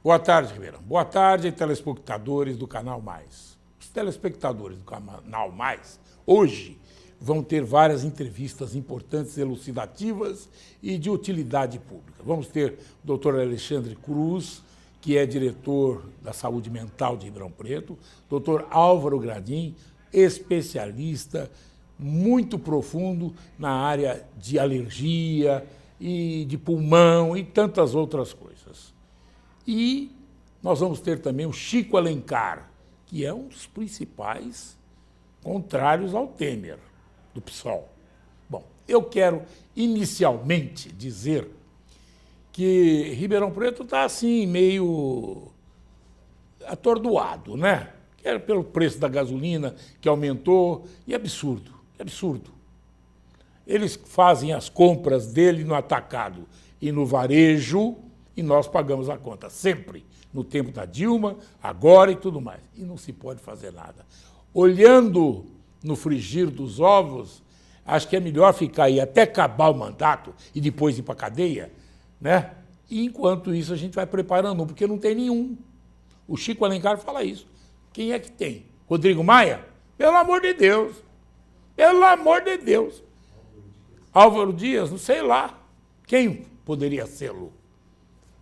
Boa tarde, Ribeirão. Boa tarde, telespectadores do Canal Mais. Os telespectadores do Canal Mais, hoje, vão ter várias entrevistas importantes, elucidativas e de utilidade pública. Vamos ter o Dr. Alexandre Cruz, que é diretor da Saúde Mental de Ribeirão Preto, Dr. Álvaro Gradim, especialista muito profundo na área de alergia e de pulmão e tantas outras coisas. E nós vamos ter também o Chico Alencar, que é um dos principais contrários ao Temer, do PSOL. Bom, eu quero inicialmente dizer que Ribeirão Preto está assim, meio atordoado, né? Que era pelo preço da gasolina que aumentou, e absurdo, absurdo. Eles fazem as compras dele no atacado e no varejo, e nós pagamos a conta, sempre, no tempo da Dilma, agora e tudo mais. E não se pode fazer nada. Olhando no frigir dos ovos, acho que é melhor ficar aí até acabar o mandato e depois ir para a cadeia, né? E enquanto isso a gente vai preparando, porque não tem nenhum. O Chico Alencar fala isso. Quem é que tem? Rodrigo Maia? Pelo amor de Deus. Pelo amor de Deus. Álvaro Dias? Não sei lá. Quem poderia sê-lo?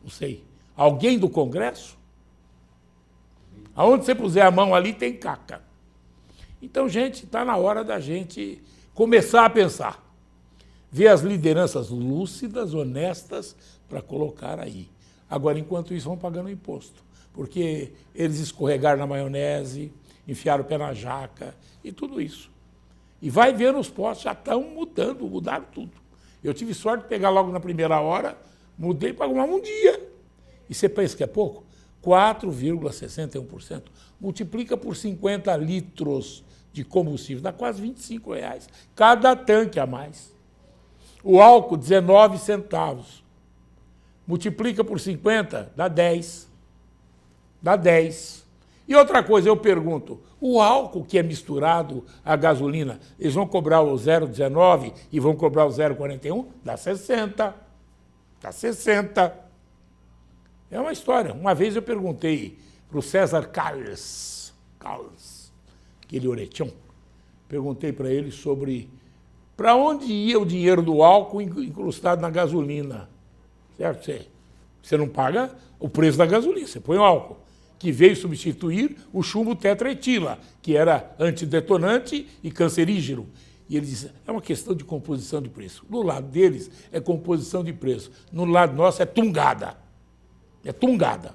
Não sei. Alguém do Congresso? Aonde você puser a mão ali tem caca. Então, gente, está na hora da gente começar a pensar. Ver as lideranças lúcidas, honestas, para colocar aí. Agora, enquanto isso, vão pagando imposto. Porque eles escorregaram na maionese, enfiaram o pé na jaca e tudo isso. E vai ver nos postos, já estão mudando, mudaram tudo. Eu tive sorte de pegar logo na primeira hora, mudei para um dia. E você pensa que é pouco? 4,61%. Multiplica por 50 litros de combustível, dá quase R$25 cada tanque a mais. O álcool, 19 centavos. Multiplica por 50, dá 10. Dá 10. E outra coisa, eu pergunto, o álcool que é misturado à gasolina, eles vão cobrar o 0,19 e vão cobrar o 0,41? Dá 60. Dá 60. É uma história. Uma vez eu perguntei para o César Calles, aquele oretião, perguntei para ele sobre para onde ia o dinheiro do álcool incrustado na gasolina. Certo? Você não paga o preço da gasolina, você põe o álcool, que veio substituir o chumbo tetraetila, que era antidetonante e cancerígeno. E ele disse, é uma questão de composição de preço. No lado deles é composição de preço, no lado nosso é tungada. É tungada.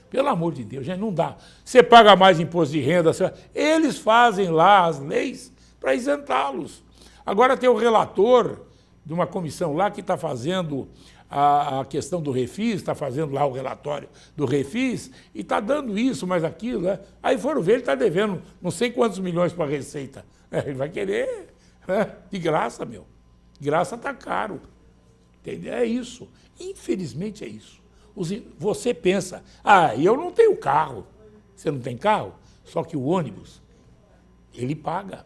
Pelo amor de Deus, gente, não dá. Você paga mais imposto de renda, eles fazem lá as leis para isentá-los. Agora tem o relator de uma comissão lá que está fazendo a questão do refis, está fazendo lá o relatório do refis, e está dando isso, mais aquilo, né? Aí foram ver, ele está devendo não sei quantos milhões para a Receita. Ele vai querer, né? De graça, meu. De graça está caro. Entendeu? É isso. Infelizmente é isso. Você pensa, eu não tenho carro. Você não tem carro? Só que o ônibus, ele paga.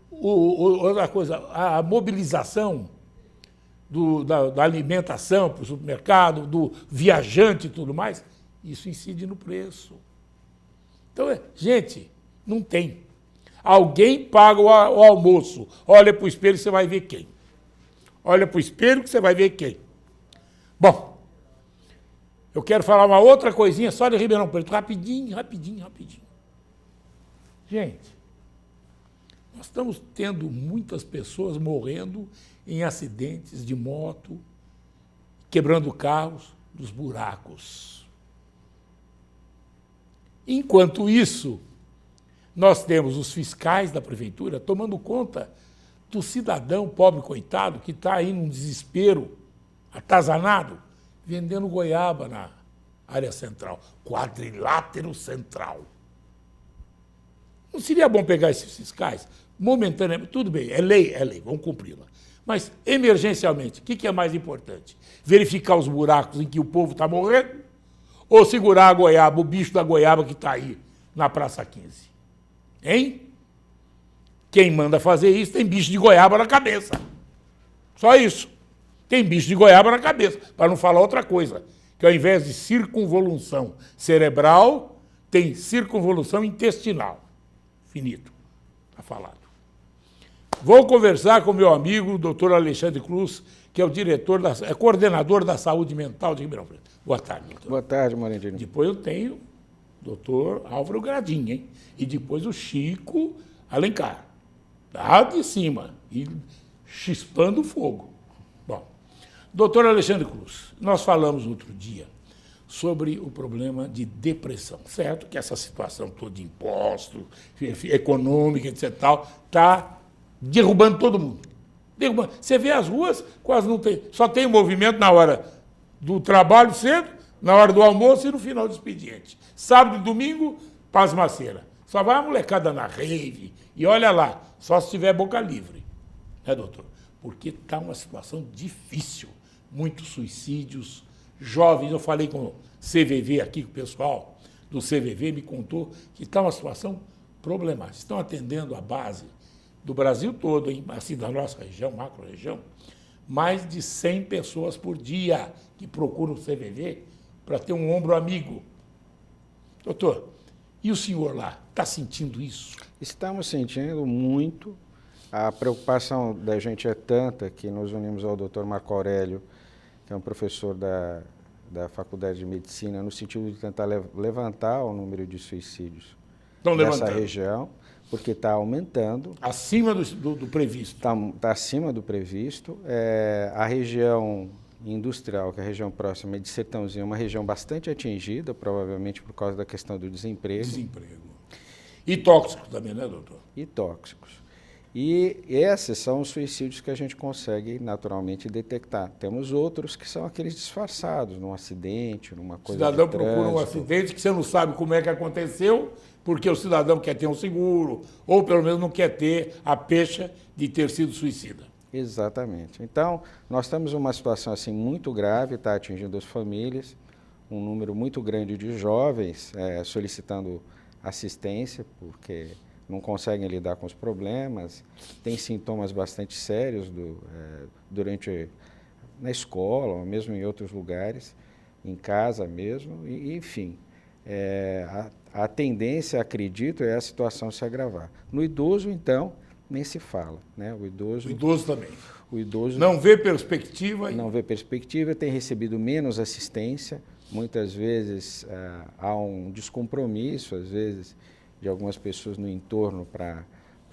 Outra coisa, a mobilização da alimentação para o supermercado, do viajante e tudo mais, isso incide no preço. Então, gente, não tem. Alguém paga o almoço. Olha para o espelho e você vai ver quem. Olha para o espelho que você vai ver quem. Bom, eu quero falar uma outra coisinha só de Ribeirão Preto, rapidinho. Gente, nós estamos tendo muitas pessoas morrendo em acidentes de moto, quebrando carros nos buracos. Enquanto isso, nós temos os fiscais da prefeitura tomando conta do cidadão pobre coitado que está aí num desespero, atazanado, vendendo goiaba na área central, quadrilátero central. Não seria bom pegar esses fiscais, momentaneamente, tudo bem, é lei, vamos cumpri-la. Mas, emergencialmente, o que é mais importante? Verificar os buracos em que o povo está morrendo ou segurar a goiaba, o bicho da goiaba que está aí na Praça 15? Hein? Quem manda fazer isso tem bicho de goiaba na cabeça. Só isso. Tem bicho de goiaba na cabeça, para não falar outra coisa. que ao invés de circunvolução cerebral, tem circunvolução intestinal. Finito. Está falado. Vou conversar com meu amigo, o doutor Alexandre Cruz, que é o coordenador da saúde mental de Ribeirão Preto. Boa tarde, doutor. Boa tarde, Morendini. Depois eu tenho o doutor Álvaro Gradin, hein? E depois o Chico Alencar, lá de cima, e chispando fogo. Bom, doutor Alexandre Cruz, nós falamos outro dia sobre o problema de depressão, certo? Que essa situação toda de impostos, econômica, etc. está derrubando todo mundo. Derrubando. Você vê as ruas, quase não tem, só tem movimento na hora do trabalho cedo, na hora do almoço e no final do expediente. Sábado e domingo, pasmaceira. Só vai a molecada na rave e olha lá, só se tiver boca livre. Né, doutor? Porque está uma situação difícil. Muitos suicídios, jovens. Eu falei com o CVV aqui, com o pessoal do CVV me contou que está uma situação problemática. Estão atendendo a base do Brasil todo, hein? Assim, da nossa região, macro-região, mais de 100 pessoas por dia que procuram o CVV para ter um ombro amigo. Doutor, e o senhor lá, está sentindo isso? Estamos sentindo muito. A preocupação da gente é tanta que nos unimos ao Dr. Marco Aurélio, que é um professor da Faculdade de Medicina, no sentido de tentar levantar o número de suicídios nessa região, porque está aumentando. Acima do previsto. Está acima do previsto. A região industrial, que é a região próxima de Sertãozinho, é uma região bastante atingida, provavelmente por causa da questão do desemprego. E tóxicos também, né, doutor? E tóxicos. E esses são os suicídios que a gente consegue naturalmente detectar. Temos outros que são aqueles disfarçados, num acidente, numa coisa de trânsito. O cidadão procura um acidente que você não sabe como é que aconteceu, porque o cidadão quer ter um seguro, ou pelo menos não quer ter a pecha de ter sido suicida. Exatamente. Então, nós estamos numa situação assim muito grave, está atingindo as famílias, um número muito grande de jovens solicitando assistência, porque não conseguem lidar com os problemas, tem sintomas bastante sérios na escola, ou mesmo em outros lugares, em casa mesmo, e, enfim. A tendência, acredito, é a situação se agravar. No idoso, então, nem se fala, né? O idoso também. O idoso não vê perspectiva. Não vê perspectiva, tem recebido menos assistência. Muitas vezes há um descompromisso, às vezes, de algumas pessoas no entorno para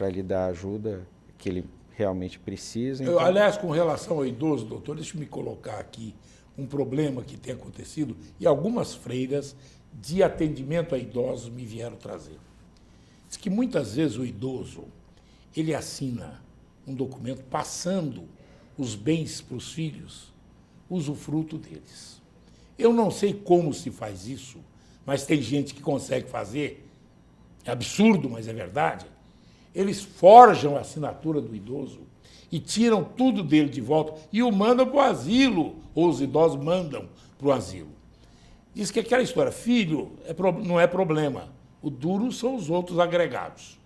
lhe dar a ajuda que ele realmente precisa. Então... aliás, com relação ao idoso, doutor, deixa eu me colocar aqui um problema que tem acontecido e algumas freiras de atendimento a idosos me vieram trazer. Diz que muitas vezes o idoso, ele assina um documento passando os bens para os filhos, usufruto deles. Eu não sei como se faz isso, mas tem gente que consegue fazer. É absurdo, mas é verdade. Eles forjam a assinatura do idoso e tiram tudo dele de volta e o mandam para o asilo, ou os idosos mandam para o asilo. Diz que aquela história, filho não é problema, o duro são os outros agregados,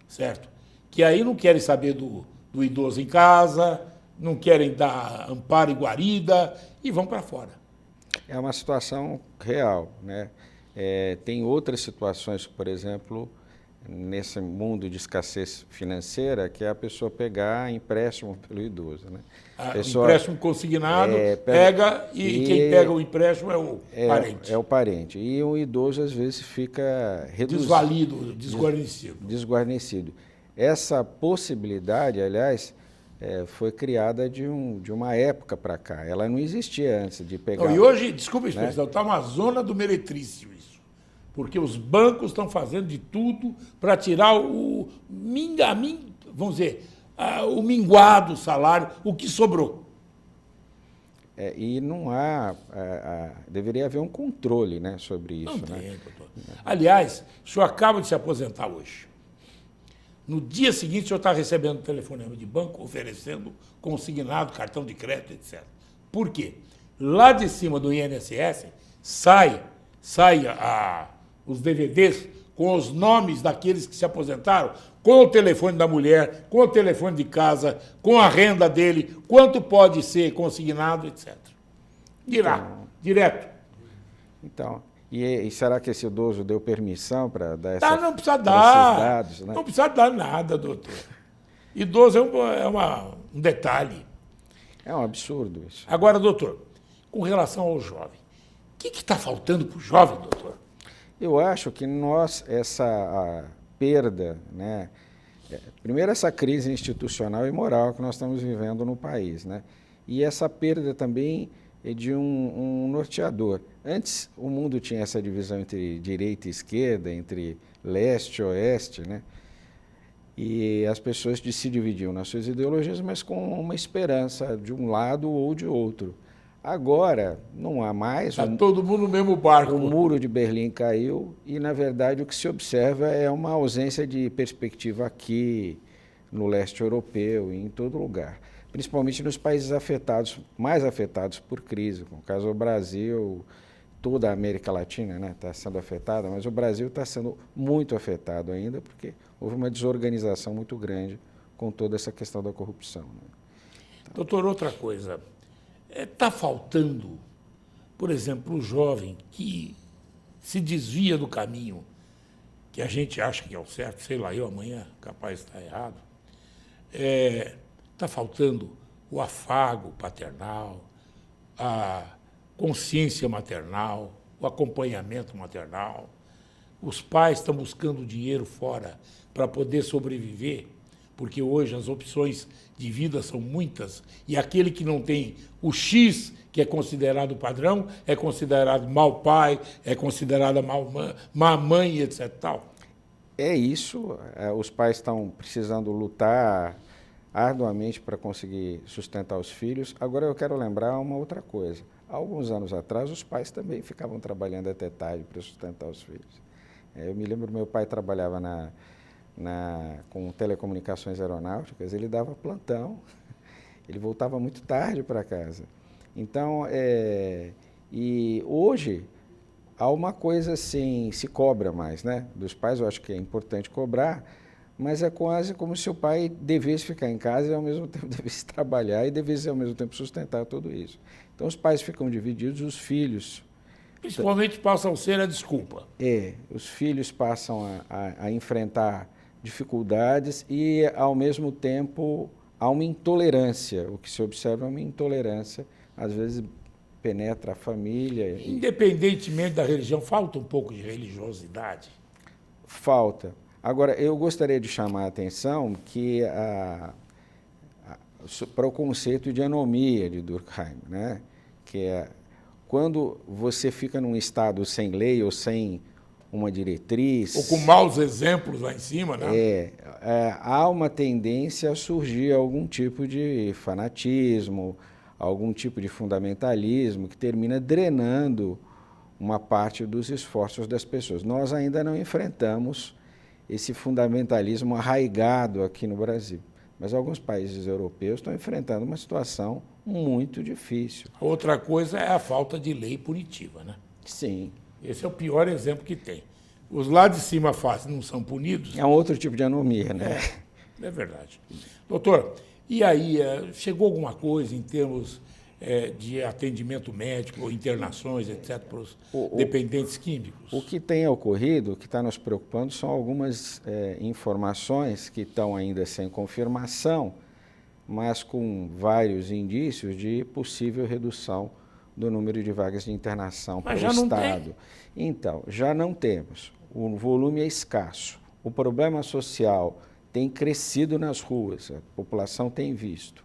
certo? Que aí não querem saber do idoso em casa, não querem dar amparo e guarida e vão para fora. É uma situação real, né? Tem outras situações, por exemplo, nesse mundo de escassez financeira, que é a pessoa pegar empréstimo pelo idoso, né? Empréstimo consignado, pega e quem pega o empréstimo é o parente. É o parente. E o idoso, às vezes, fica reduzido. Desvalido, desguarnecido. Essa possibilidade, aliás, foi criada de uma época para cá. Ela não existia antes de pegar... Não, e hoje, desculpa a expressão, está uma zona do meretrício isso. Porque os bancos estão fazendo de tudo para tirar o minguado salário, o que sobrou. E não há... deveria haver um controle, né, sobre isso. Não tem, doutor. Aliás, o senhor acaba de se aposentar hoje. No dia seguinte, o senhor está recebendo um telefonema de banco oferecendo consignado, cartão de crédito, etc. Por quê? Lá de cima do INSS sai os DVDs com os nomes daqueles que se aposentaram, com o telefone da mulher, com o telefone de casa, com a renda dele, quanto pode ser consignado, etc. direto. Então, e será que esse idoso deu permissão para dar essa, não precisa esses dar. dados? Né? Não precisa dar nada, doutor. Idoso um detalhe. É um absurdo isso. Agora, doutor, com relação ao jovem, o que está faltando para o jovem, doutor? Eu acho que essa perda, né? Primeiro, essa crise institucional e moral que nós estamos vivendo no país, né? E essa perda também é de um norteador. Antes, o mundo tinha essa divisão entre direita e esquerda, entre leste e oeste, né? E as pessoas se dividiam nas suas ideologias, mas com uma esperança de um lado ou de outro. Agora, não há mais. Está todo mundo no mesmo barco. O muro de Berlim caiu e, na verdade, o que se observa é uma ausência de perspectiva aqui, no leste europeu e em todo lugar. Principalmente nos países mais afetados por crise, como o caso do Brasil, toda a América Latina, né, está sendo afetada, mas o Brasil está sendo muito afetado ainda, porque houve uma desorganização muito grande com toda essa questão da corrupção. Né? Doutor, outra coisa. Está faltando, por exemplo, o jovem que se desvia do caminho que a gente acha que é o certo, sei lá, eu amanhã capaz de estar errado. Está faltando o afago paternal, a consciência maternal, o acompanhamento maternal. Os pais estão buscando dinheiro fora para poder sobreviver, porque hoje as opções de vida são muitas, e aquele que não tem o X, que é considerado padrão, é considerado mau pai, é considerada má mãe, etc. Tal. É isso, os pais estão precisando lutar arduamente para conseguir sustentar os filhos. Agora eu quero lembrar uma outra coisa. Há alguns anos atrás, os pais também ficavam trabalhando até tarde para sustentar os filhos. Eu me lembro, meu pai trabalhava com telecomunicações aeronáuticas, ele dava plantão, ele voltava muito tarde para casa. Então, e hoje há uma coisa assim, se cobra mais, né? Dos pais, eu acho que é importante cobrar, mas é quase como se o pai devesse ficar em casa e ao mesmo tempo devesse trabalhar e devesse ao mesmo tempo sustentar tudo isso. Então os pais ficam divididos, os filhos... Principalmente passam a ser a desculpa. Os filhos passam a enfrentar dificuldades e, ao mesmo tempo, há uma intolerância. O que se observa é uma intolerância, às vezes penetra a família. Independentemente da religião, falta um pouco de religiosidade? Falta. Agora, eu gostaria de chamar a atenção que para o conceito de anomia de Durkheim, né? Que é quando você fica num estado sem lei ou sem uma diretriz... Ou com maus exemplos lá em cima, né? Há uma tendência a surgir algum tipo de fanatismo, algum tipo de fundamentalismo que termina drenando uma parte dos esforços das pessoas. Nós ainda não enfrentamos esse fundamentalismo arraigado aqui no Brasil. Mas alguns países europeus estão enfrentando uma situação muito difícil. Outra coisa é a falta de lei punitiva, né? Sim. Esse é o pior exemplo que tem. Os lá de cima fáceis não são punidos. É um outro tipo de anomia, né? É verdade. Doutor, e aí, chegou alguma coisa em termos de atendimento médico, internações, etc., para os dependentes químicos? O que tem ocorrido, o que está nos preocupando, são algumas informações que estão ainda sem confirmação, mas com vários indícios de possível redução do número de vagas de internação pelo Estado. Então, já não temos. O volume é escasso. O problema social tem crescido nas ruas, a população tem visto.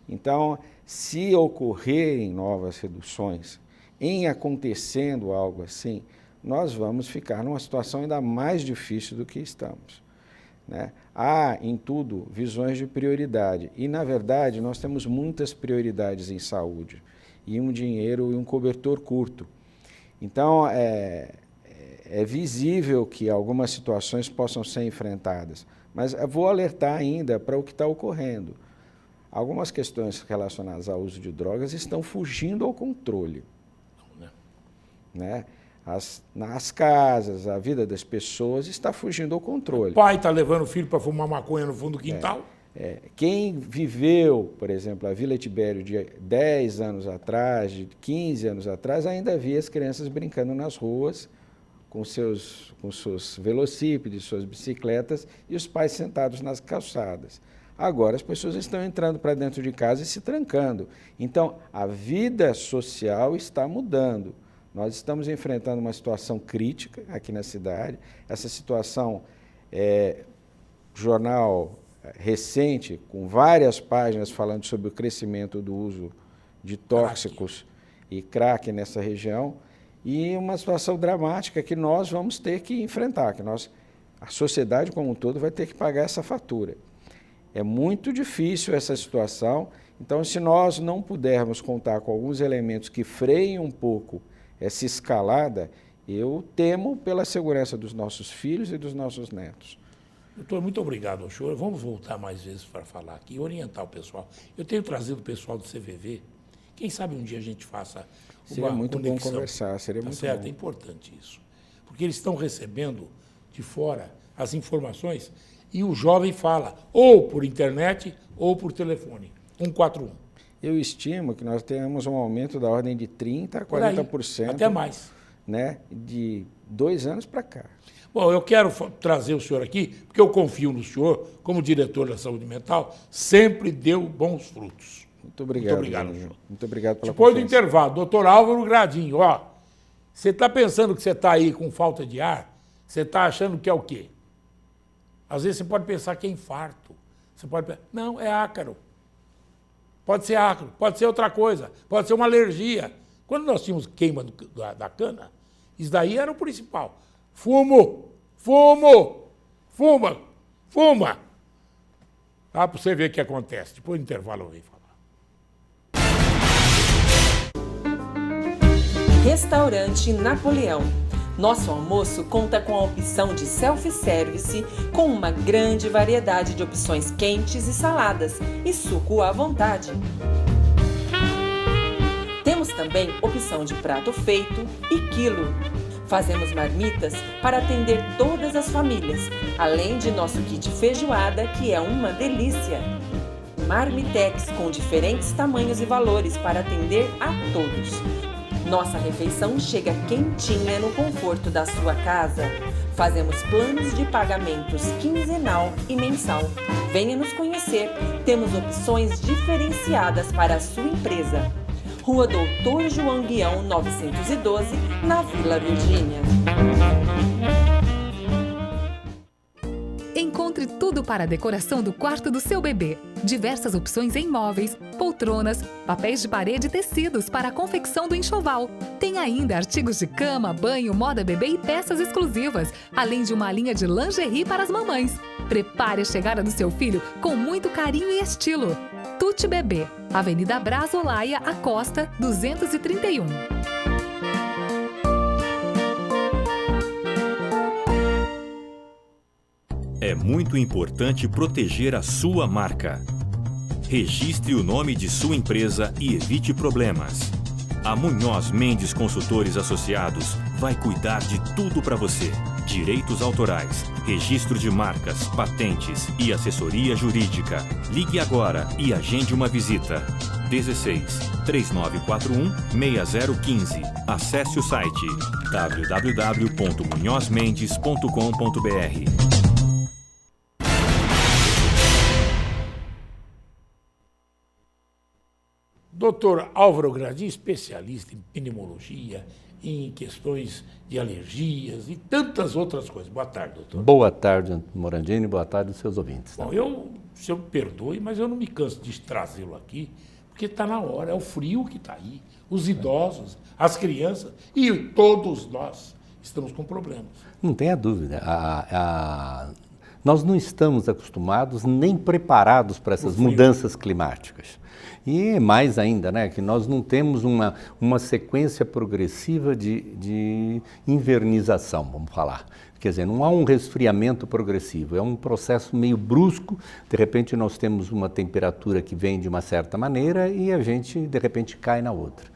Então, se ocorrerem novas reduções, em acontecendo algo assim, nós vamos ficar numa situação ainda mais difícil do que estamos, né? Há, em tudo, visões de prioridade. E, na verdade, nós temos muitas prioridades em saúde, e um dinheiro e um cobertor curto. Então, é visível que algumas situações possam ser enfrentadas, mas eu vou alertar ainda para o que está ocorrendo. Algumas questões relacionadas ao uso de drogas estão fugindo ao controle, né? Nas casas, a vida das pessoas está fugindo ao controle. O pai está levando o filho para fumar maconha no fundo do quintal? Quem viveu, por exemplo, a Vila Tibério de 10 anos atrás, de 15 anos atrás, ainda via as crianças brincando nas ruas com seus velocípedes, suas bicicletas e os pais sentados nas calçadas. Agora as pessoas estão entrando para dentro de casa e se trancando. Então, a vida social está mudando. Nós estamos enfrentando uma situação crítica aqui na cidade. Essa situação jornal recente, com várias páginas falando sobre o crescimento do uso de tóxicos e crack nessa região, e uma situação dramática que nós vamos ter que enfrentar, a sociedade como um todo vai ter que pagar essa fatura. É muito difícil essa situação, então se nós não pudermos contar com alguns elementos que freiem um pouco essa escalada, eu temo pela segurança dos nossos filhos e dos nossos netos. Doutor, muito obrigado ao senhor. Vamos voltar mais vezes para falar aqui e orientar o pessoal. Eu tenho trazido o pessoal do CVV. Quem sabe um dia a gente faça seria uma muito conexão. Bom conversar, seria muito certo? bom. É importante isso. Porque eles estão recebendo de fora as informações e o jovem fala ou por internet ou por telefone. 141. Eu estimo que nós tenhamos um aumento da ordem de 30% a 40%. Até mais. Né, de 2 anos para cá. Bom, eu quero trazer o senhor aqui, porque eu confio no senhor, como diretor da saúde mental, sempre deu bons frutos. Muito obrigado. Muito obrigado, senhor. Muito obrigado pela Depois confiança. do intervalo, doutor Álvaro Gradinho, você está pensando que você está aí com falta de ar? Você está achando que é o quê? Às vezes você pode pensar que é infarto. Você pode pensar, não, é ácaro. Pode ser ácaro, pode ser outra coisa, pode ser uma alergia. Quando nós tínhamos queima da cana, isso daí era o principal. Fuma! Para você ver o que acontece. Depois do intervalo eu venho falar. Restaurante Napoleão. Nosso almoço conta com a opção de self-service, com uma grande variedade de opções quentes e saladas, e suco à vontade. Temos também opção de prato feito e quilo. Fazemos marmitas para atender todas as famílias, além de nosso kit feijoada, que é uma delícia. Marmitex com diferentes tamanhos e valores para atender a todos. Nossa refeição chega quentinha no conforto da sua casa. Fazemos planos de pagamentos quinzenal e mensal. Venha nos conhecer. Temos opções diferenciadas para a sua empresa. Rua Doutor João Guião, 912, na Vila Virgínia. Encontre tudo para a decoração do quarto do seu bebê. Diversas opções em móveis, poltronas, papéis de parede e tecidos para a confecção do enxoval. Tem ainda artigos de cama, banho, moda bebê e peças exclusivas, além de uma linha de lingerie para as mamães. Prepare a chegada do seu filho com muito carinho e estilo. Tuti Bebê, Avenida Braz Olaia, Acosta, 231. É muito importante proteger a sua marca. Registre o nome de sua empresa e evite problemas. A Munhoz Mendes Consultores Associados vai cuidar de tudo para você. Direitos autorais, registro de marcas, patentes e assessoria jurídica. Ligue agora e agende uma visita. 16 3941 6015. Acesse o site www.munhozmendes.com.br. Doutor Álvaro Gradinho, especialista em pneumologia, em questões de alergias e tantas outras coisas. Boa tarde, doutor. Boa tarde, Morandini, boa tarde aos seus ouvintes. Bom, o senhor me perdoe, mas eu não me canso de trazê-lo aqui, porque está na hora, é o frio que está aí, os idosos, as crianças e todos nós estamos com problemas. Não tenha dúvida. Nós não estamos acostumados nem preparados para essas mudanças climáticas. E mais ainda, né, que nós não temos uma sequência progressiva de invernização, vamos falar. Quer dizer, não há um resfriamento progressivo, é um processo meio brusco. De repente nós temos uma temperatura que vem de uma certa maneira e a gente, de repente, cai na outra.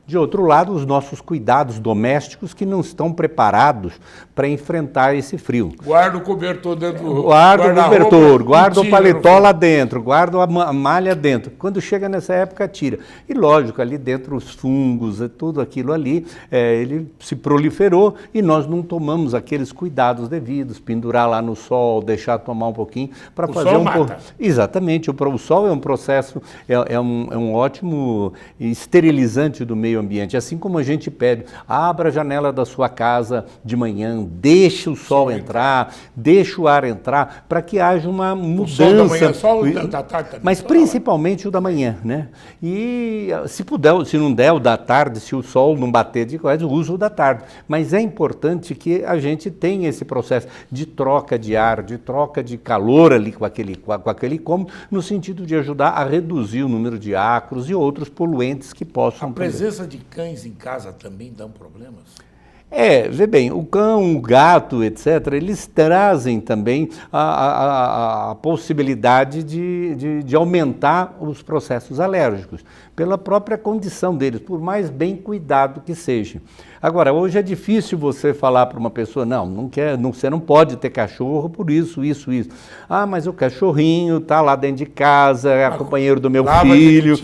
De outro lado, os nossos cuidados domésticos que não estão preparados para enfrentar esse frio. Guarda o cobertor dentro do... Guarda o cobertor, guarda o paletó lá dentro, guarda a malha dentro. Quando chega nessa época, tira. E lógico, ali dentro os fungos, tudo aquilo ali, ele se proliferou e nós não tomamos aqueles cuidados devidos, pendurar lá no sol, deixar tomar um pouquinho, para fazer sol um mata. Exatamente, o sol é um processo, é um ótimo esterilizante do meio ambiente. Assim como a gente pede, abra a janela da sua casa de manhã, deixe o sol entrar, deixe o ar entrar, para que haja uma mudança. O sol da manhã, só o da tarde também. Mas principalmente o da manhã, né? E se puder, se não der o da tarde, se o sol não bater de coisa, usa o da tarde. Mas é importante que a gente tenha esse processo de troca de ar, de troca de calor ali com aquele cômodo, no sentido de ajudar a reduzir o número de ácaros e outros poluentes que possam... A presença de cães em casa também dão problemas? Vê bem, o cão, o gato, etc., eles trazem também a possibilidade de aumentar os processos alérgicos, pela própria condição deles, por mais bem cuidado que seja. Agora, hoje é difícil você falar para uma pessoa, você não pode ter cachorro por isso. Ah, mas o cachorrinho está lá dentro de casa, é companheiro do meu filho.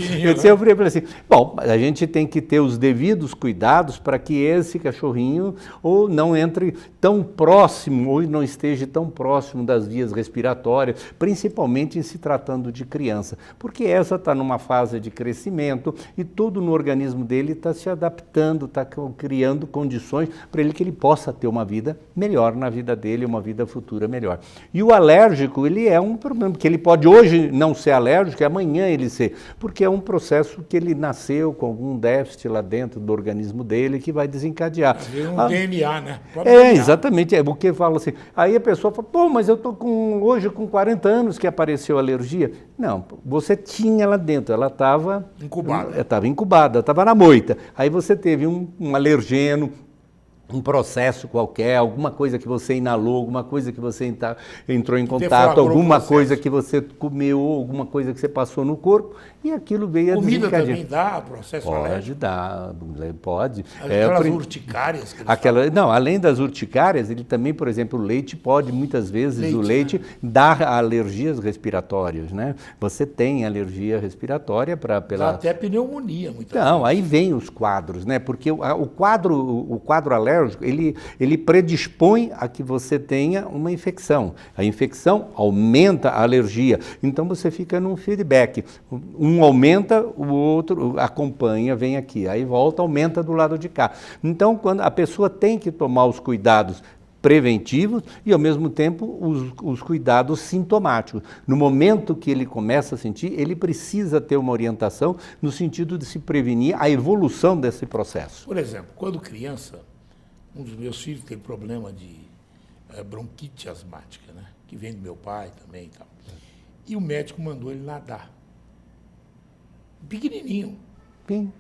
Eu falei assim, bom, a gente tem que ter os devidos cuidados para que esse cachorrinho ou não entre tão próximo, ou não esteja tão próximo das vias respiratórias, principalmente em se tratando de criança, porque essa está numa fase de crescimento e tudo no organismo dele está se adaptando, está criando condições para que ele possa ter uma vida melhor na vida dele, uma vida futura melhor. E o alérgico, ele é um problema, porque ele pode hoje não ser alérgico e amanhã ele ser, porque é um processo que ele nasceu com algum déficit lá dentro do organismo dele que vai desencadear. Um DNA, né? Exatamente, é porque fala assim, aí a pessoa fala, pô, mas eu estou hoje com 40 anos que apareceu alergia. Não, você tinha lá dentro, ela estava incubada, estava na moita. Aí você teve um alergeno, um processo qualquer, alguma coisa que você inalou, alguma coisa que você entrou em contato, alguma coisa que você comeu, alguma coisa que você passou no corpo, e aquilo veio a desencadear. Comida também dá processo alérgico? Pode. Aquelas urticárias? Além das urticárias, ele também, por exemplo, o leite pode, muitas vezes, o leite dar alergias respiratórias, né? Você tem alergia respiratória Dá até pneumonia, muitas vezes. Não, aí vem os quadros, né? Porque o quadro alérgico, ele predispõe a que você tenha uma infecção. A infecção aumenta a alergia. Então você fica num feedback. Um aumenta, o outro acompanha, vem aqui. Aí volta, aumenta do lado de cá. Então, quando a pessoa tem que tomar os cuidados preventivos e, ao mesmo tempo, os cuidados sintomáticos. No momento que ele começa a sentir, ele precisa ter uma orientação no sentido de se prevenir a evolução desse processo. Por exemplo, quando criança, um dos meus filhos teve problema de bronquite asmática, né? Que vem do meu pai também e tal. E o médico mandou ele nadar. Pequenininho. Sim.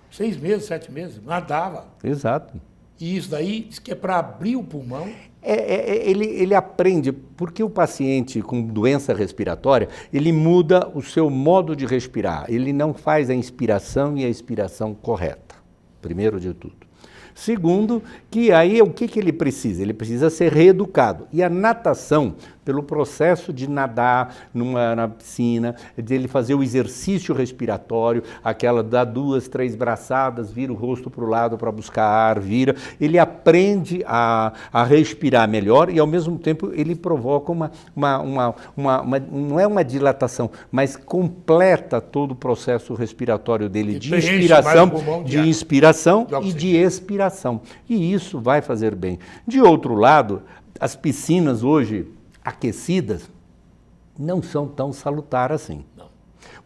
6 meses, 7 meses, nadava. Exato. E isso daí diz que é para abrir o pulmão. Ele aprende, porque o paciente com doença respiratória, ele muda o seu modo de respirar. Ele não faz a inspiração e a expiração correta, primeiro de tudo. Segundo, que aí o que ele precisa? Ele precisa ser reeducado. E a natação, pelo processo de nadar na piscina, de ele fazer o exercício respiratório, aquela dar 2, 3 braçadas, vira o rosto para o lado para buscar ar, ele aprende a respirar melhor e, ao mesmo tempo, ele provoca não é uma dilatação, mas completa todo o processo respiratório dele de inspiração, e de expiração. E isso vai fazer bem. De outro lado, as piscinas hoje aquecidas não são tão salutares assim. Não.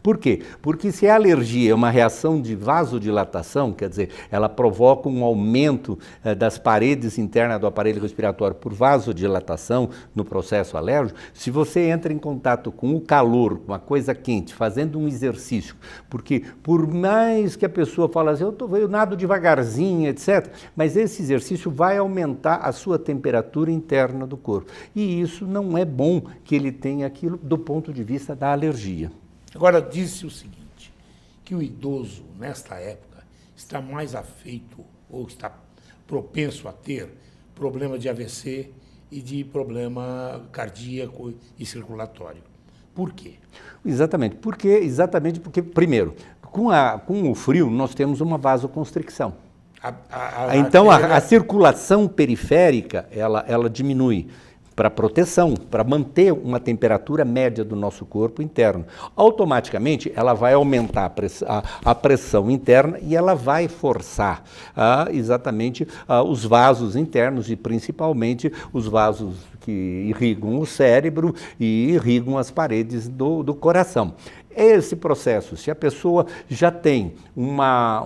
Por quê? Porque se a alergia é uma reação de vasodilatação, quer dizer, ela provoca um aumento das paredes internas do aparelho respiratório por vasodilatação no processo alérgico, se você entra em contato com o calor, com uma coisa quente, fazendo um exercício, porque por mais que a pessoa fale assim, eu nado devagarzinho, etc., mas esse exercício vai aumentar a sua temperatura interna do corpo. E isso não é bom que ele tenha aquilo do ponto de vista da alergia. Agora, disse o seguinte, que o idoso, nesta época, está mais afeito ou está propenso a ter problema de AVC e de problema cardíaco e circulatório. Por quê? Exatamente porque, primeiro, com o frio nós temos uma vasoconstricção. Então a circulação periférica ela diminui para proteção, para manter uma temperatura média do nosso corpo interno. Automaticamente ela vai aumentar a pressão interna e ela vai forçar exatamente os vasos internos e principalmente os vasos que irrigam o cérebro e irrigam as paredes do coração. Esse processo, se a pessoa já tem uma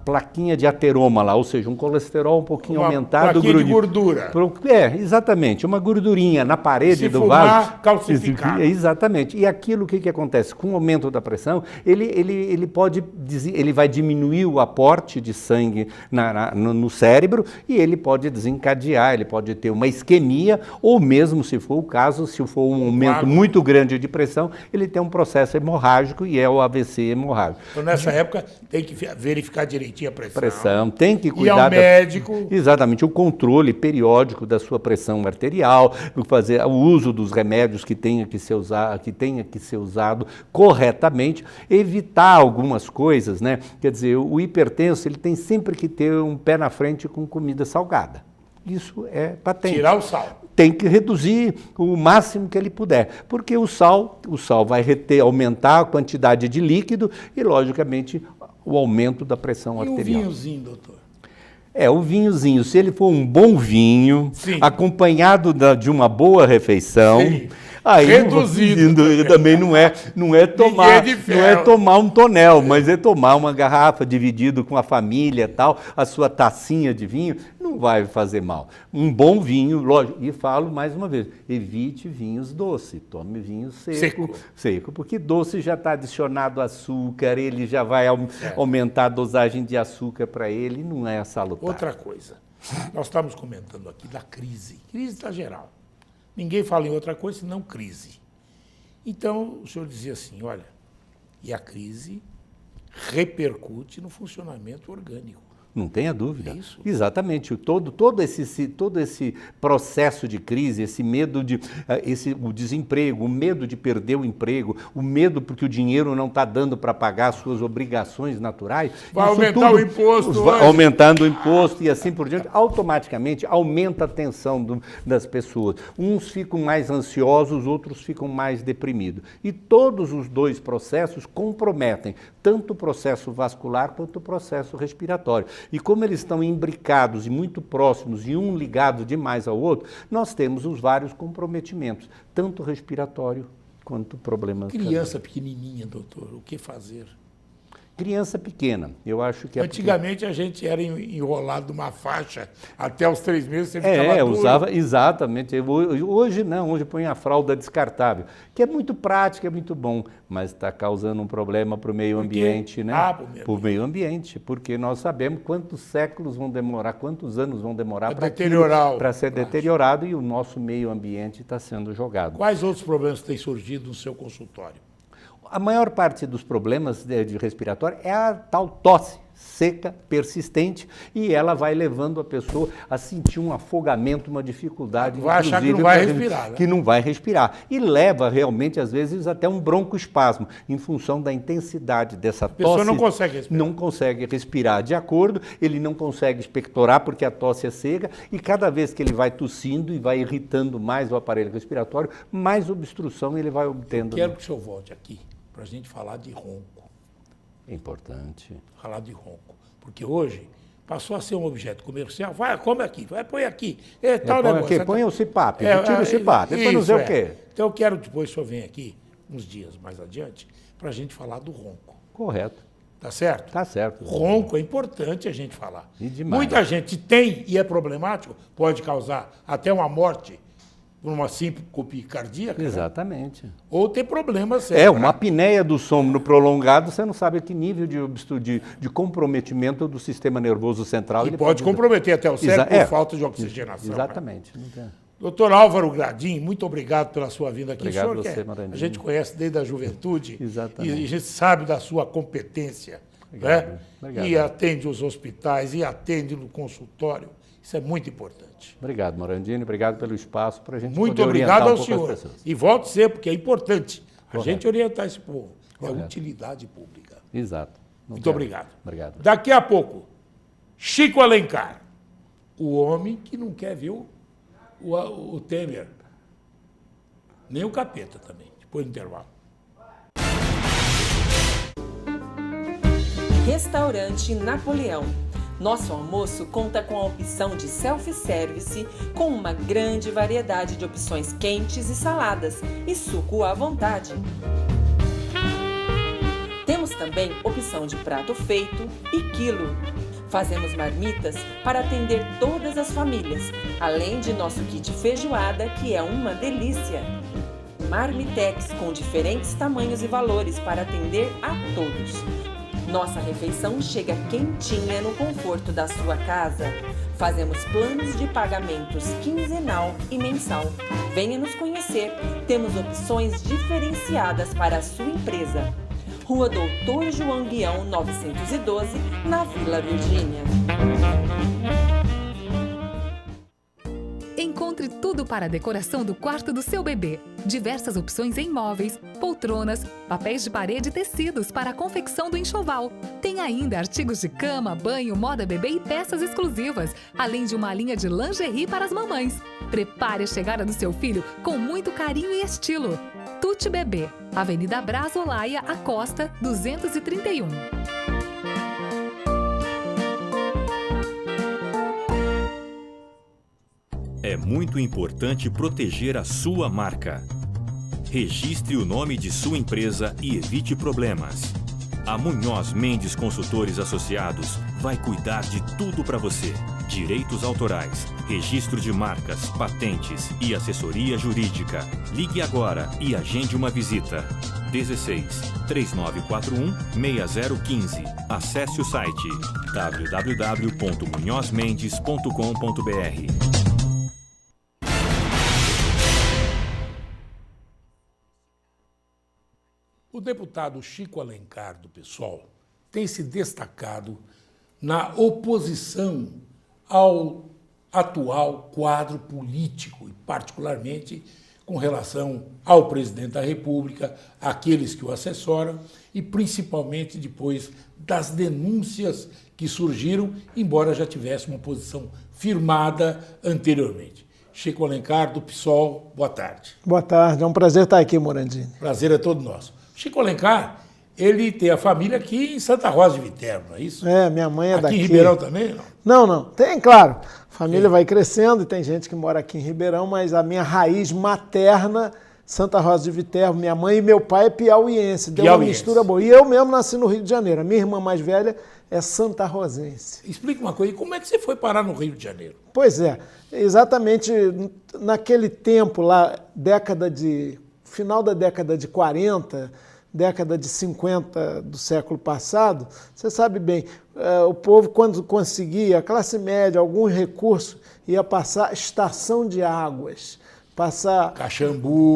plaquinha de ateroma lá, ou seja, um colesterol um pouquinho aumentado, plaquinha de gordura. Exatamente, uma gordurinha na parede do vaso. Calcificar. Exatamente. E aquilo, o que acontece? Com o aumento da pressão, ele vai diminuir o aporte de sangue no cérebro e ele pode desencadear, ele pode ter uma isquemia, ou mesmo, se for o caso, se for um aumento muito grande de pressão, ele tem um processo hemorrágico e é o AVC hemorrágico. Então, nessa época, tem que verificar direitinho a pressão. Tem que cuidar. E ao médico. Exatamente, o controle periódico da sua pressão arterial, fazer o uso dos remédios que tenha que ser usado corretamente, evitar algumas coisas, né? Quer dizer, o hipertenso, ele tem sempre que ter um pé na frente com comida salgada. Isso é patente. Tirar o sal. Tem que reduzir o máximo que ele puder, porque o sal vai aumentar a quantidade de líquido e, logicamente, o aumento da pressão arterial. E o vinhozinho, doutor? O vinhozinho, se ele for um bom vinho, sim, acompanhado de uma boa refeição, sim, aí reduzido também não é tomar um tonel, mas é tomar uma garrafa dividido com a família, tal, a sua tacinha de vinho, não vai fazer mal. Um bom vinho, lógico, e falo mais uma vez, evite vinhos doces, tome vinho seco, porque doce já está adicionado açúcar, ele já vai aumentar a dosagem de açúcar para ele, não é salutar. Outra coisa, nós estamos comentando aqui da crise está geral. Ninguém fala em outra coisa senão crise. Então, o senhor dizia assim, olha, e a crise repercute no funcionamento orgânico. Não tenha dúvida. É isso? Exatamente. Todo esse processo de crise, esse medo o desemprego, o medo de perder o emprego, o medo porque o dinheiro não está dando para pagar as suas obrigações naturais. Vai aumentar o imposto. Aumentando o imposto e assim por diante, automaticamente aumenta a tensão das pessoas. Uns ficam mais ansiosos, outros ficam mais deprimidos. E todos os dois processos comprometem tanto o processo vascular quanto o processo respiratório. E como eles estão imbricados e muito próximos e um ligado demais ao outro, nós temos os vários comprometimentos, tanto respiratório quanto problemas. Criança pequenininha, doutor, o que fazer? Criança pequena, eu acho que... Antigamente a gente era enrolado numa faixa, até os 3 meses você ficava duro. Usava, exatamente. Hoje não, hoje põe a fralda descartável, que é muito prático, é muito bom, mas está causando um problema para o meio ambiente, né? Para o meio ambiente, porque nós sabemos quantos séculos vão demorar, quantos anos vão demorar para ser deteriorado e o nosso meio ambiente está sendo jogado. Quais outros problemas têm surgido no seu consultório? A maior parte dos problemas de respiratório é a tal tosse seca, persistente, e ela vai levando a pessoa a sentir um afogamento, uma dificuldade. Vai achar que não vai respirar. Né? Que não vai respirar. E leva realmente, às vezes, até um broncoespasmo, em função da intensidade dessa tosse. A pessoa não consegue respirar. Não consegue respirar de acordo, ele não consegue expectorar porque a tosse é seca, e cada vez que ele vai tossindo e vai irritando mais o aparelho respiratório, mais obstrução ele vai obtendo. Quero que o senhor volte aqui para a gente falar de ronco. É importante. Falar de ronco. Porque hoje passou a ser um objeto comercial. Vai, come aqui, vai, põe aqui. Tal negócio. Aqui, põe o CPAP, tira o CPAP, depois não sei o quê. Então eu quero depois que o senhor venha aqui, uns dias mais adiante, para a gente falar do ronco. Correto. Tá certo? Tá certo. Ronco é importante a gente falar. E demais. Muita gente tem e é problemático, pode causar até uma morte por uma síncope cardíaca. Exatamente. Né? Ou ter problemas. Uma apneia do sono prolongado, você não sabe a que nível de comprometimento do sistema nervoso central. E pode comprometer até o cérebro por falta de oxigenação. Exatamente. Né? Doutor Álvaro Gradim, muito obrigado pela sua vinda aqui. Obrigado O senhor você, que Marandinho. a gente conhece desde a juventude. Exatamente. E a gente sabe da sua competência. Obrigado. Né? Obrigado. E atende os hospitais, e atende no consultório. Isso é muito importante. Obrigado, Morandini. Obrigado pelo espaço para a gente Muito poder orientar obrigado ao pouco as senhor. pessoas. E volte sempre, porque é importante a Correto. gente orientar esse povo. Correto. É utilidade pública. Exato. Muito obrigado. Obrigado. Daqui a pouco, Chico Alencar, o homem que não quer ver o Temer. Nem o capeta também, depois do intervalo. Restaurante Napoleão. Nosso almoço conta com a opção de self-service, com uma grande variedade de opções quentes e saladas, e suco à vontade. Temos também opção de prato feito e quilo. Fazemos marmitas para atender todas as famílias, além de nosso kit feijoada, que é uma delícia. Marmitex com diferentes tamanhos e valores para atender a todos. Nossa refeição chega quentinha no conforto da sua casa. Fazemos planos de pagamentos quinzenal e mensal. Venha nos conhecer. Temos opções diferenciadas para a sua empresa. Rua Doutor João Guião, 912, na Vila Virgínia. Encontre tudo para a decoração do quarto do seu bebê. Diversas opções em móveis, poltronas, papéis de parede e tecidos para a confecção do enxoval. Tem ainda artigos de cama, banho, moda bebê e peças exclusivas, além de uma linha de lingerie para as mamães. Prepare a chegada do seu filho com muito carinho e estilo. Tuti Bebê, Avenida Braz Olaia, Acosta, 231. É muito importante proteger a sua marca. Registre o nome de sua empresa e evite problemas. A Munhoz Mendes Consultores Associados vai cuidar de tudo para você. Direitos autorais, registro de marcas, patentes e assessoria jurídica. Ligue agora e agende uma visita. 16 3941 6015. Acesse o site www.munhozmendes.com.br. O deputado Chico Alencar, do PSOL, tem se destacado na oposição ao atual quadro político, e particularmente com relação ao presidente da República, àqueles que o assessoram, e principalmente depois das denúncias que surgiram, embora já tivesse uma posição firmada anteriormente. Chico Alencar, do PSOL, boa tarde. Boa tarde, é um prazer estar aqui, Morandini. Prazer é todo nosso. Chico Alencar, ele tem a família aqui em Santa Rosa de Viterbo, não é isso? É, minha mãe é daqui. Aqui em Ribeirão também, não? Não, não. Tem, claro. A família vai crescendo e tem gente que mora aqui em Ribeirão, mas a minha raiz materna, Santa Rosa de Viterbo, minha mãe e meu pai é piauiense. Deu uma mistura boa. E eu mesmo nasci no Rio de Janeiro. A minha irmã mais velha é santarrosense. Explica uma coisa, como é que você foi parar no Rio de Janeiro? Pois é, exatamente naquele tempo lá, final da década de 40, década de 50 do século passado, você sabe bem, o povo, quando conseguia, a classe média, algum recurso, ia passar estação de águas, passar Caxambu,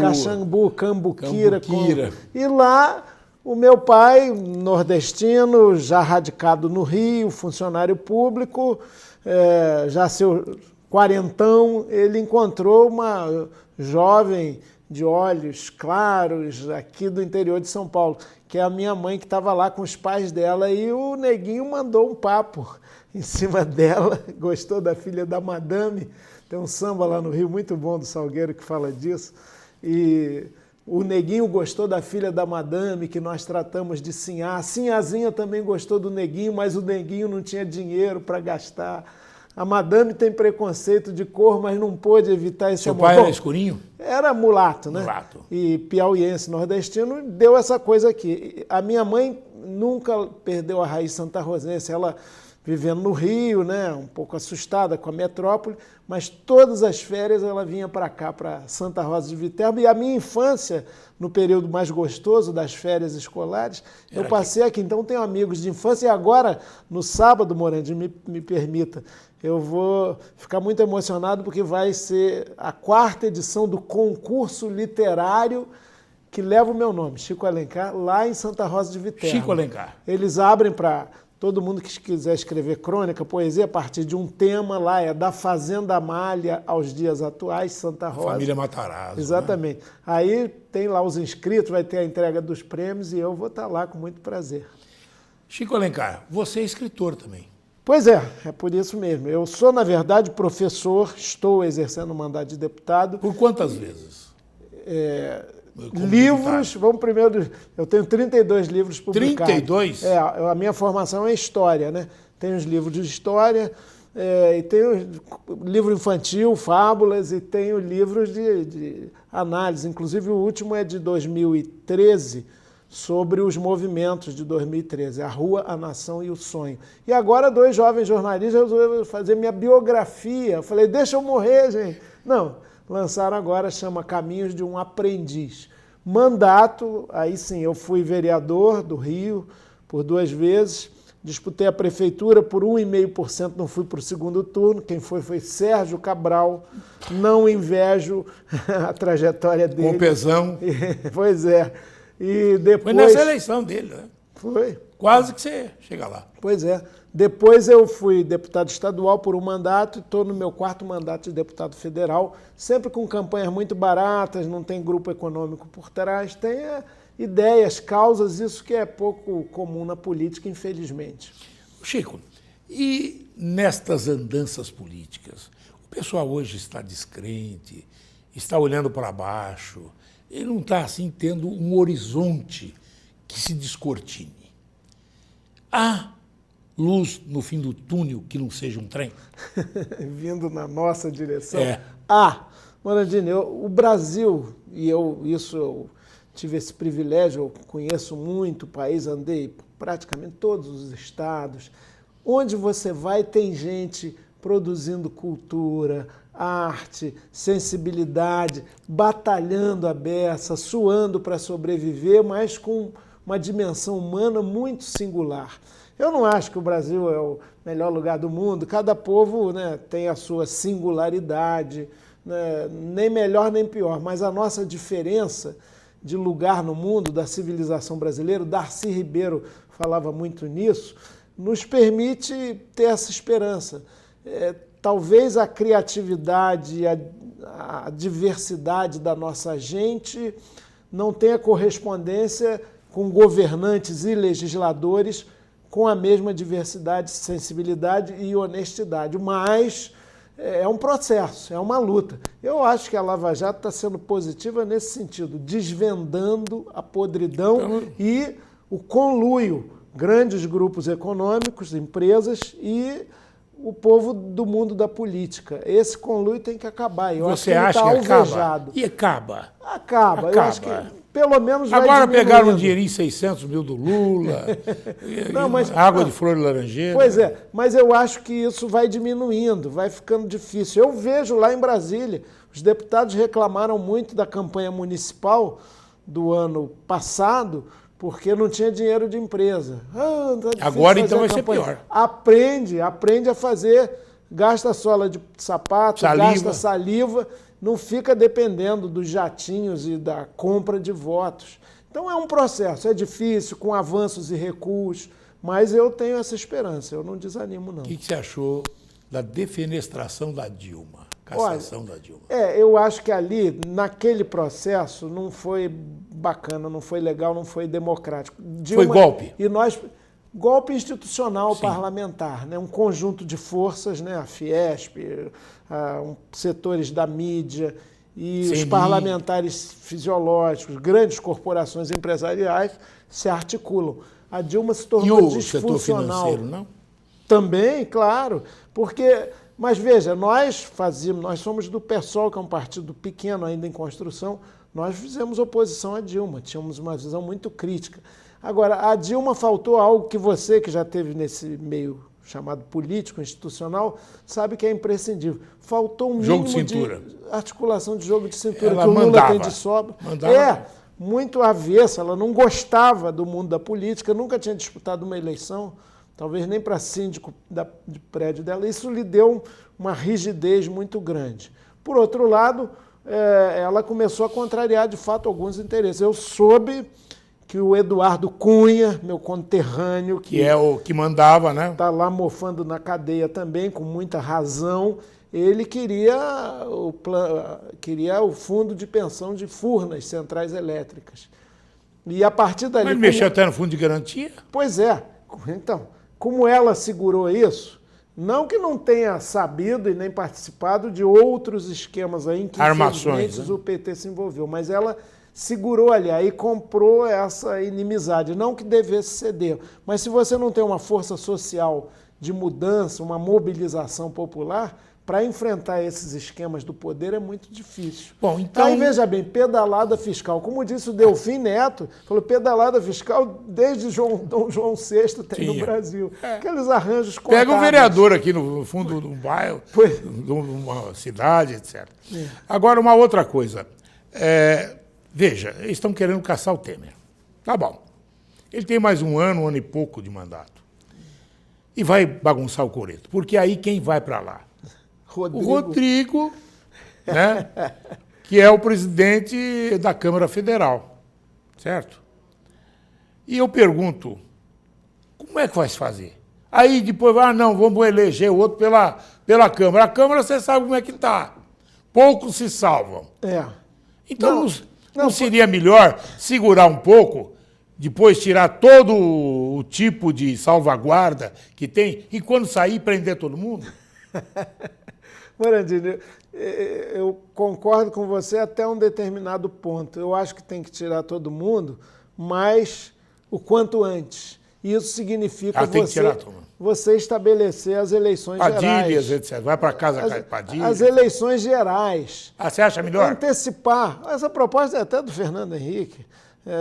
Cambuquira. E lá, o meu pai, nordestino, já radicado no Rio, funcionário público, já seu quarentão, ele encontrou uma jovem de olhos claros, aqui do interior de São Paulo, que é a minha mãe, que estava lá com os pais dela, e o neguinho mandou um papo em cima dela, gostou da filha da madame, tem um samba lá no Rio muito bom do Salgueiro que fala disso, e o neguinho gostou da filha da madame, que nós tratamos de Sinhá, a Sinhazinha também gostou do neguinho, mas o neguinho não tinha dinheiro para gastar. A madame tem preconceito de cor, mas não pôde evitar esse amor. Seu pai era escurinho? Era mulato, né? Mulato. E piauiense, nordestino, deu essa coisa aqui. A minha mãe nunca perdeu a raiz santarrosense. Ela vivendo no Rio, né, um pouco assustada com a metrópole, mas todas as férias ela vinha para cá, para Santa Rosa de Viterbo, e a minha infância, no período mais gostoso das férias escolares, eu passei aqui. Então tenho amigos de infância, e agora, no sábado, Morandi, me permita, eu vou ficar muito emocionado porque vai ser a 4ª edição do concurso literário que leva o meu nome, Chico Alencar, lá em Santa Rosa de Viterbo. Chico Alencar. Eles abrem para todo mundo que quiser escrever crônica, poesia, a partir de um tema lá, é da Fazenda Amália aos dias atuais, Santa Rosa. Família Matarazzo. Exatamente. Né? Aí tem lá os inscritos, vai ter a entrega dos prêmios e eu vou estar lá com muito prazer. Chico Alencar, você é escritor também. Pois é por isso mesmo. Eu sou, na verdade, professor, estou exercendo o mandato de deputado. Por quantas vezes? Livros, vamos primeiro, eu tenho 32 livros publicados. 32? A minha formação é história, né? Tenho os livros de história, e tenho livro infantil, fábulas, e tenho livros de análise. Inclusive o último é de 2013, sobre os movimentos de 2013, A Rua, a Nação e o Sonho. E agora 2 jovens jornalistas resolveram fazer minha biografia. Eu falei, deixa eu morrer, gente. Não, lançaram agora, chama Caminhos de um Aprendiz. Mandato, aí sim, eu fui vereador do Rio por 2 vezes, disputei a prefeitura por 1,5%, não fui para o segundo turno, quem foi Sérgio Cabral, não invejo a trajetória dele. Com pesão. Pois é. E depois... Foi nessa eleição dele, né? Foi. Quase que você chega lá. Pois é. Depois eu fui deputado estadual por um mandato e estou no meu 4º mandato de deputado federal, sempre com campanhas muito baratas, não tem grupo econômico por trás, tem ideias, causas, isso que é pouco comum na política, infelizmente. Chico, e nestas andanças políticas, o pessoal hoje está descrente, está olhando para baixo, ele não está assim tendo um horizonte que se descortine. Há luz no fim do túnel que não seja um trem? Vindo na nossa direção? Morandini, o Brasil, e eu tive esse privilégio, eu conheço muito o país, andei praticamente todos os estados. Onde você vai tem gente produzindo cultura, arte, sensibilidade, batalhando a beça, suando para sobreviver, mas com uma dimensão humana muito singular. Eu não acho que o Brasil é o melhor lugar do mundo, cada povo, né, tem a sua singularidade, né, nem melhor nem pior, mas a nossa diferença de lugar no mundo, da civilização brasileira, Darcy Ribeiro falava muito nisso, nos permite ter essa esperança. Talvez a criatividade, a diversidade da nossa gente não tenha correspondência com governantes e legisladores com a mesma diversidade, sensibilidade e honestidade, mas é um processo, é uma luta. Eu acho que a Lava Jato está sendo positiva nesse sentido, desvendando a podridão e o conluio, grandes grupos econômicos, empresas e o povo do mundo da política. Esse conluio tem que acabar. Você acha que acaba? E acaba? Acaba. Eu acho que pelo menos vai agora diminuindo. Pegaram um dinheirinho 600 mil do Lula, água de flor de laranjeira. Pois é, mas eu acho que isso vai diminuindo, vai ficando difícil. Eu vejo lá em Brasília, os deputados reclamaram muito da campanha municipal do ano passado, porque não tinha dinheiro de empresa. Tá agora então vai ser pior. Aprende a fazer, gasta sola de sapato, gasta saliva, não fica dependendo dos jatinhos e da compra de votos. Então é um processo, é difícil, com avanços e recuos, mas eu tenho essa esperança, eu não desanimo não. O que você achou da defenestração da Dilma? Cassação da Dilma. Eu acho que ali, naquele processo, não foi bacana, não foi legal, não foi democrático. Foi golpe? Golpe institucional, sim, parlamentar, né? Um conjunto de forças, né? A Fiesp, setores da mídia e os parlamentares fisiológicos, grandes corporações empresariais se articulam. A Dilma se tornou disfuncional. O setor financeiro, não? Também, claro, porque... Mas veja, nós somos do PSOL, que é um partido pequeno ainda em construção, nós fizemos oposição à Dilma, tínhamos uma visão muito crítica. Agora, a Dilma faltou algo que você, que já esteve nesse meio chamado político, institucional, sabe que é imprescindível. Faltou um mínimo de articulação de jogo de cintura, ela que o Lula mandava, tem de sobra. Mandava. Muito avessa, ela não gostava do mundo da política, nunca tinha disputado uma eleição, talvez nem para síndico de prédio dela. Isso lhe deu uma rigidez muito grande. Por outro lado, ela começou a contrariar, de fato, alguns interesses. Eu soube que o Eduardo Cunha, meu conterrâneo, que é o que mandava, né? Está lá mofando na cadeia também, com muita razão, ele queria o fundo de pensão de Furnas, centrais elétricas. E a partir dali... Mas mexeu até no fundo de garantia? Pois é. Então, como ela segurou isso, não que não tenha sabido e nem participado de outros esquemas aí em que, armações, né? O PT se envolveu, mas ela segurou ali, aí comprou essa inimizade. Não que devesse ceder, mas se você não tem uma força social de mudança, uma mobilização popular, para enfrentar esses esquemas do poder é muito difícil. Bom, então... Aí, veja bem, pedalada fiscal. Como disse o Delfim Neto, falou pedalada fiscal desde Dom João VI tem no Brasil. Aqueles arranjos contábeis. Pega um vereador aqui no fundo de um bairro, de uma cidade, etc. Agora, uma outra coisa. Veja, eles estão querendo caçar o Temer. Tá bom. Ele tem mais um ano e pouco de mandato. E vai bagunçar o coreto. Porque aí quem vai para lá? O Rodrigo, né, que é o presidente da Câmara Federal, certo? E eu pergunto, como é que vai se fazer? Aí depois, não, vamos eleger o outro pela Câmara. A Câmara, você sabe como é que está. Poucos se salvam. Então, não seria melhor segurar um pouco, depois tirar todo o tipo de salvaguarda que tem, e quando sair, prender todo mundo? Morandini, eu concordo com você até um determinado ponto. Eu acho que tem que tirar todo mundo, mas o quanto antes. Isso significa você estabelecer as eleições gerais. Padilhas, etc. Vai para casa, Padilha. As eleições gerais. Você acha melhor? Antecipar. Essa proposta é até do Fernando Henrique,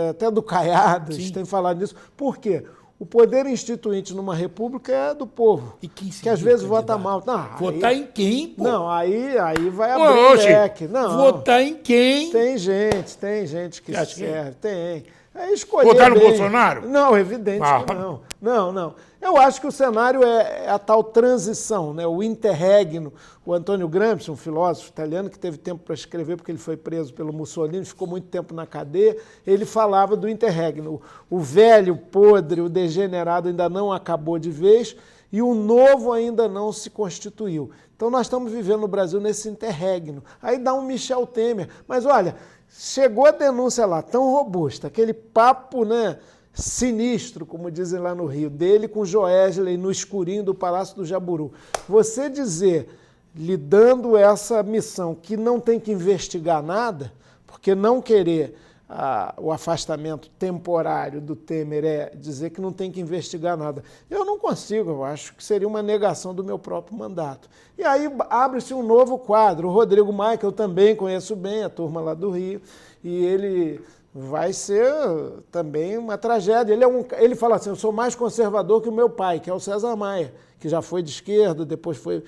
até do Caiado, tem falado nisso. Por quê? O poder instituinte numa república é do povo, e quem que às vezes vota mal. Votar em quem, pô? Não, aí vai abrir o leque. Votar em quem? Tem gente que serve, tem. É escolher votar no Bolsonaro? Não, evidente que não. Não. Eu acho que o cenário é a tal transição, né? O interregno. O Antônio Gramsci, um filósofo italiano que teve tempo para escrever porque ele foi preso pelo Mussolini, ficou muito tempo na cadeia, ele falava do interregno. O velho, podre, o degenerado ainda não acabou de vez e o novo ainda não se constituiu. Então nós estamos vivendo no Brasil nesse interregno. Aí dá um Michel Temer. Mas olha, chegou a denúncia lá, tão robusta, aquele papo, né, sinistro, como dizem lá no Rio, dele com Joesley no escurinho do Palácio do Jaburu. Você dizer, lhe dando essa missão, que não tem que investigar nada, porque não querer o afastamento temporário do Temer é dizer que não tem que investigar nada. Eu não consigo, eu acho que seria uma negação do meu próprio mandato. E aí abre-se um novo quadro. O Rodrigo Maia, que eu também conheço bem, a turma lá do Rio, e ele vai ser também uma tragédia. Ele fala assim, eu sou mais conservador que o meu pai, que é o César Maia, que já foi de esquerda, depois foi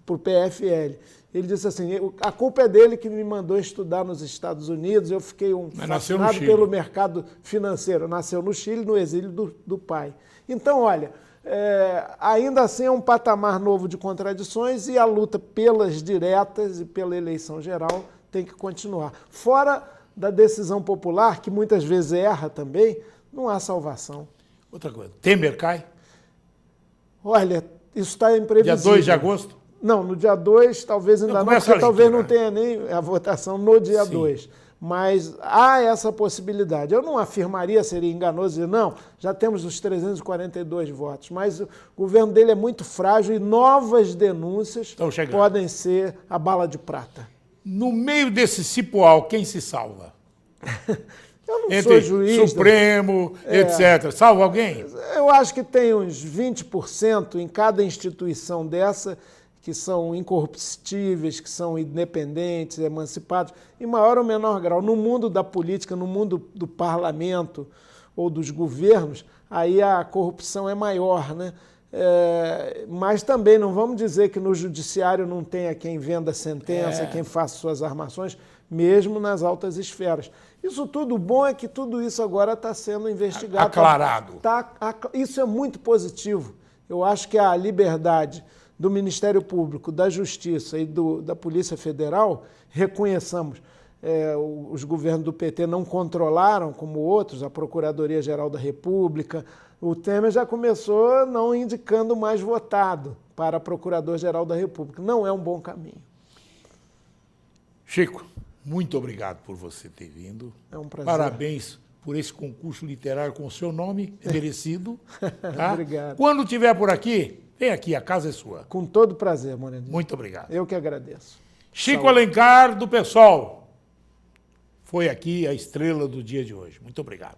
para o PFL. Ele disse assim, a culpa é dele que me mandou estudar nos Estados Unidos, eu fiquei fascinado pelo mercado financeiro. Nasceu no Chile, no exílio do pai. Então, olha, ainda assim é um patamar novo de contradições e a luta pelas diretas e pela eleição geral tem que continuar. Fora da decisão popular, que muitas vezes erra também, não há salvação. Outra coisa, Temer cai? Olha, isso está imprevisível. Dia 2 de agosto? Não, no dia 2 talvez ainda não, porque talvez não tenha nem a votação no dia 2. Mas há essa possibilidade. Eu não afirmaria, seria enganoso dizer, não, já temos os 342 votos, mas o governo dele é muito frágil e novas denúncias podem ser a bala de prata. No meio desse cipoal, quem se salva? Eu não sou juiz. Supremo, etc. Salva alguém? Eu acho que tem uns 20% em cada instituição dessa que são incorruptíveis, que são independentes, emancipados, em maior ou menor grau. No mundo da política, no mundo do parlamento ou dos governos, aí a corrupção é maior, né? Mas também não vamos dizer que no judiciário não tenha quem venda sentença, quem faça suas armações, mesmo nas altas esferas. Isso tudo, o bom é que tudo isso agora está sendo investigado. Aclarado. Isso é muito positivo. Eu acho que a liberdade do Ministério Público, da Justiça e da Polícia Federal, reconheçamos, os governos do PT não controlaram, como outros, a Procuradoria-Geral da República. O Temer já começou não indicando mais votado para Procurador-Geral da República. Não é um bom caminho. Chico, muito obrigado por você ter vindo. É um prazer. Parabéns por esse concurso literário com o seu nome merecido. Tá? Obrigado. Quando estiver por aqui, vem aqui, a casa é sua. Com todo prazer, Moreninho. Muito obrigado. Eu que agradeço. Chico Alencar, do PSOL, foi aqui a estrela do dia de hoje. Muito obrigado.